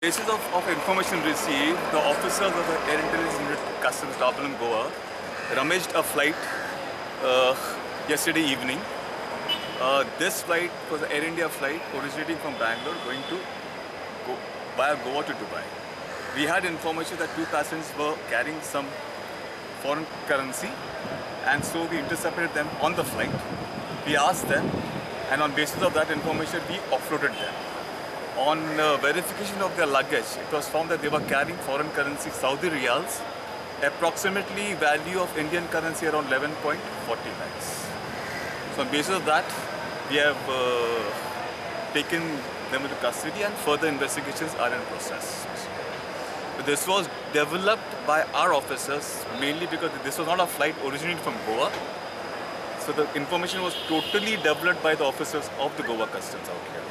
Basis of information received, the officers of the Air Intelligence Unit Customs Department in Goa rummaged a flight yesterday evening. This flight was an Air India flight originating from Bangalore going to via Goa to Dubai. We had information that two passengers were carrying some foreign currency, and so we intercepted them on the flight. We asked them, and on basis of that information we offloaded them. On verification of their luggage, it was found that they were carrying foreign currency, Saudi riyals, approximately value of Indian currency around 11.40 lakhs. So on basis of that, we have taken them into custody and further investigations are in process. This was developed by our officers mainly because this was not a flight originating from Goa. So the information was totally developed by the officers of the Goa Customs out here.